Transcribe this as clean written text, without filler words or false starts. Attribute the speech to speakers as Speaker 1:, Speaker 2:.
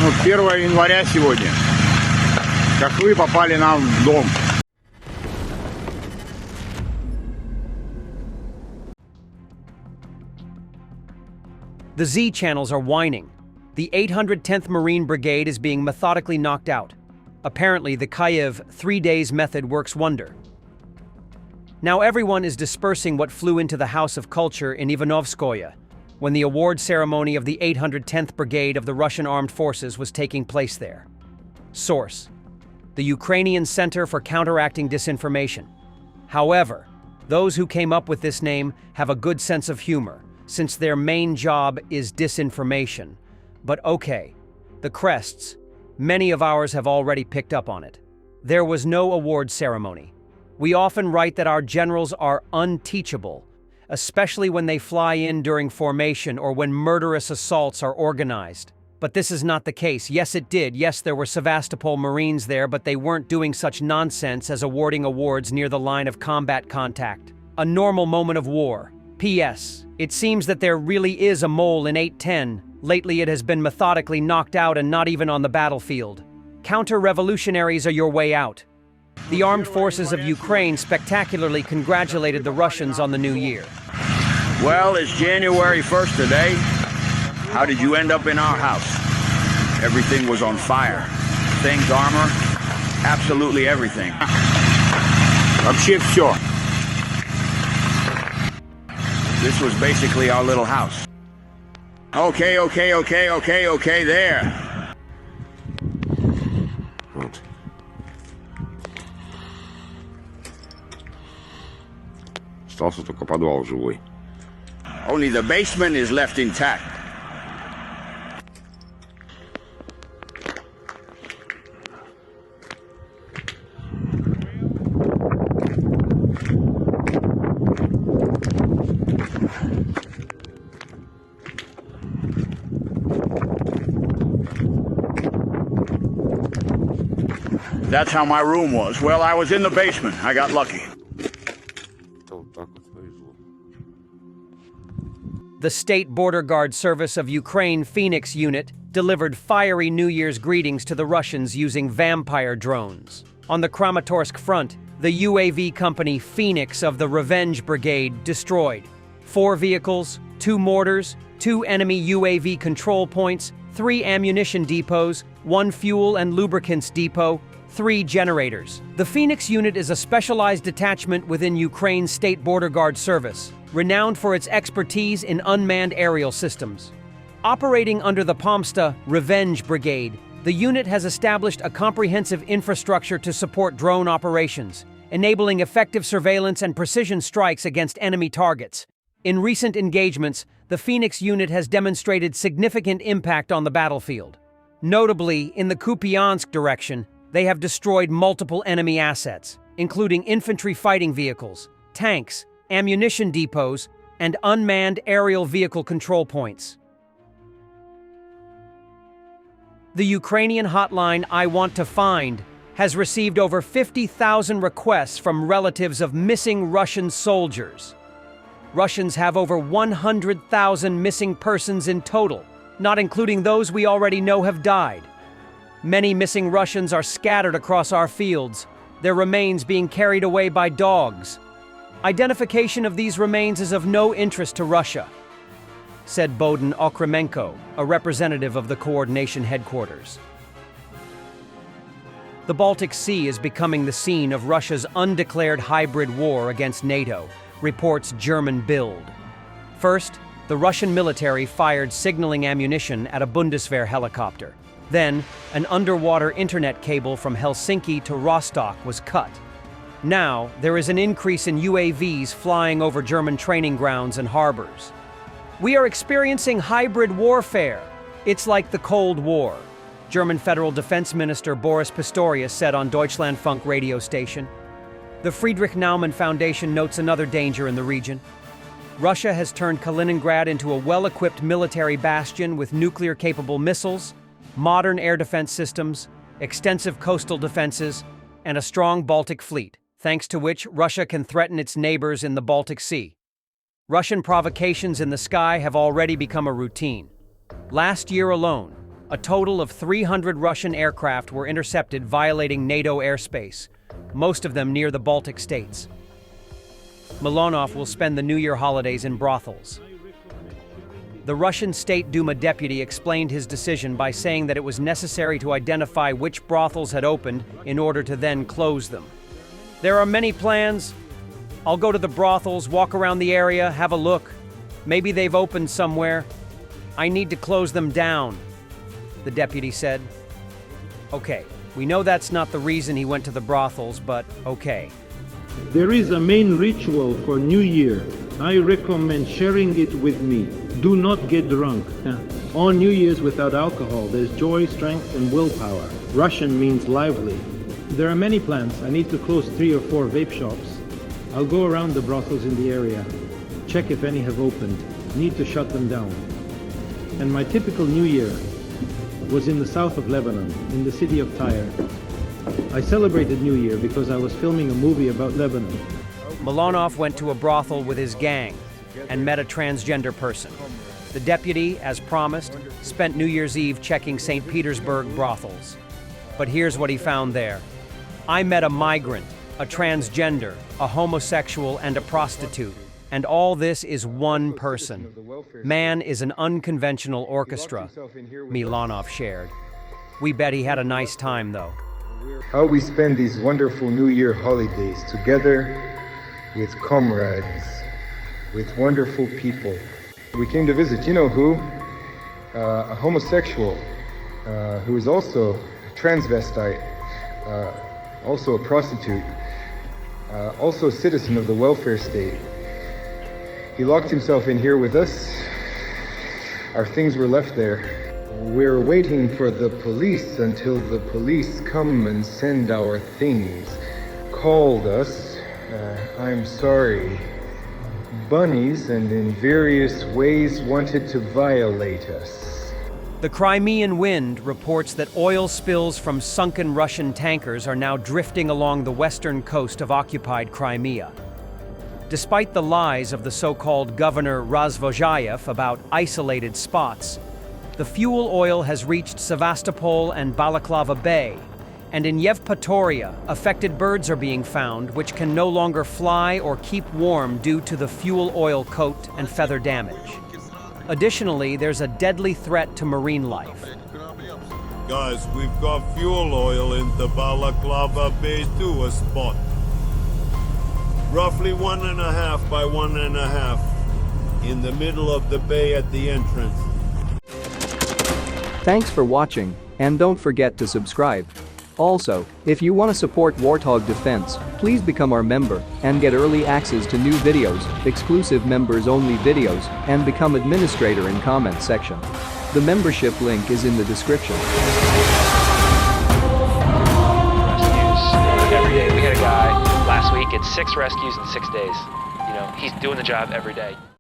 Speaker 1: Ну, 1 января сегодня. Как вы попали нам в дом.
Speaker 2: The Z channels are whining. The 810th Marine Brigade is being methodically knocked out. Apparently, the Kiev 3 days method works wonder. Now everyone is dispersing what flew into the House of Culture in Ivanovskoye, when the award ceremony of the 810th Brigade of the Russian Armed Forces was taking place there. Source: the Ukrainian Center for Counteracting Disinformation. However, those who came up with this name have a good sense of humor, since their main job is disinformation. But okay, the crests, many of ours have already picked up on it. There was no award ceremony. We often write that our generals are unteachable, especially when they fly in during formation or when murderous assaults are organized. But this is not the case. Yes, it did. Yes, there were Sevastopol Marines there, but they weren't doing such nonsense as awarding awards near the line of combat contact. A normal moment of war. P.S. It seems that there really is a mole in 810. Lately it has been methodically knocked out and not even on the battlefield. Counter-revolutionaries are your way out. The armed forces of Ukraine spectacularly congratulated the Russians on the new year.
Speaker 1: Well, it's January 1st today. How did you end up in our house? Everything was on fire. Things, armor, absolutely everything. Вообще все. This was basically our little house. Okay, there.
Speaker 3: Вот. Остался только подвал живой.
Speaker 1: Only the basement is left intact. That's how my room was. Well, I was in the basement. I got lucky.
Speaker 3: Вот так вот повезло.
Speaker 2: The State Border Guard Service of Ukraine Phoenix Unit delivered fiery New Year's greetings to the Russians using vampire drones. On the Kramatorsk front, the UAV company Phoenix of the Revenge Brigade destroyed 4 vehicles, 2 mortars, 2 enemy UAV control points, 3 ammunition depots, 1 fuel and lubricants depot, 3 generators. The Phoenix unit is a specialized detachment within Ukraine's State Border Guard Service, renowned for its expertise in unmanned aerial systems. Operating under the Pomsta Revenge Brigade, the unit has established a comprehensive infrastructure to support drone operations, enabling effective surveillance and precision strikes against enemy targets. In recent engagements, the Phoenix unit has demonstrated significant impact on the battlefield. Notably, in the Kupiansk direction, they have destroyed multiple enemy assets, including infantry fighting vehicles, tanks, ammunition depots, and unmanned aerial vehicle control points. The Ukrainian hotline I Want to Find has received over 50,000 requests from relatives of missing Russian soldiers. Russians have over 100,000 missing persons in total, not including those we already know have died. Many missing Russians are scattered across our fields, their remains being carried away by dogs. Identification of these remains is of no interest to Russia, said Bohdan Okremenko, a representative of the coordination headquarters. The Baltic Sea is becoming the scene of Russia's undeclared hybrid war against NATO, reports German Bild. First, the Russian military fired signaling ammunition at a Bundeswehr helicopter. Then, an underwater internet cable from Helsinki to Rostock was cut. Now, there is an increase in UAVs flying over German training grounds and harbors. We are experiencing hybrid warfare. It's like the Cold War, German Federal Defense Minister Boris Pistorius said on Deutschlandfunk radio station. The Friedrich Naumann Foundation notes another danger in the region. Russia has turned Kaliningrad into a well-equipped military bastion with nuclear-capable missiles, modern air defense systems, extensive coastal defenses, and a strong Baltic fleet, thanks to which Russia can threaten its neighbors in the Baltic Sea. Russian provocations in the sky have already become a routine. Last year alone, A total of 300 Russian aircraft were intercepted violating NATO airspace, most of them near the Baltic states. Milanov will spend the New Year holidays in brothels. The Russian State Duma deputy explained his decision by saying that it was necessary to identify which brothels had opened in order to then close them. There are many plans. I'll go to the brothels, walk around the area, have a look. Maybe they've opened somewhere. I need to close them down, the deputy said. Okay, we know that's not the reason he went to the brothels, but okay.
Speaker 4: There is a main ritual for New Year. I recommend sharing it with me. Do not get drunk. On New Year's without alcohol, there's joy, strength, and willpower. Russian means lively. There are many plans. I need to close 3 or 4 vape shops. I'll go around the brothels in the area, check if any have opened. Need to shut them down. And my typical New Year was in the south of Lebanon, in the city of Tyre. I celebrated New Year because I was filming a movie about Lebanon.
Speaker 2: Milanov went to a brothel with his gang and met a transgender person. The deputy, as promised, spent New Year's Eve checking St. Petersburg brothels. But here's what he found there. I met a migrant, a transgender, a homosexual, and a prostitute. And all this is one person. Man is an unconventional orchestra, Milanov shared. We bet he had a nice time, though.
Speaker 5: How we spend these wonderful New Year holidays together with comrades, with wonderful people. We came to visit, you know who? A homosexual who is also a transvestite, also a prostitute, also a citizen of the welfare state. He locked himself in here with us. Our things were left there. We're waiting for the police until the police come and send our things. Called us, I'm sorry, bunnies, and in various ways wanted to violate us.
Speaker 2: The Crimean Wind reports that oil spills from sunken Russian tankers are now drifting along the western coast of occupied Crimea. Despite the lies of the so-called Governor Razvozhayev about isolated spots, the fuel oil has reached Sevastopol and Balaklava Bay, and in Yevpatoria, affected birds are being found which can no longer fly or keep warm due to the fuel oil coat and feather damage. Additionally, there's a deadly threat to marine life.
Speaker 6: Guys, we've got fuel oil in the Balaklava Bay too, a spot. Roughly 1.5 by 1.5 in the middle of the bay at the entrance.
Speaker 7: Thanks for watching, and don't forget to subscribe. Also, if you want to support Warthog Defense, please become our member and get early access to new videos, exclusive members-only videos, and become administrator in comment section. The membership link is in the description.
Speaker 8: Rescues every day. We had a guy last week at 6 rescues in 6 days. You know, he's doing the job every day.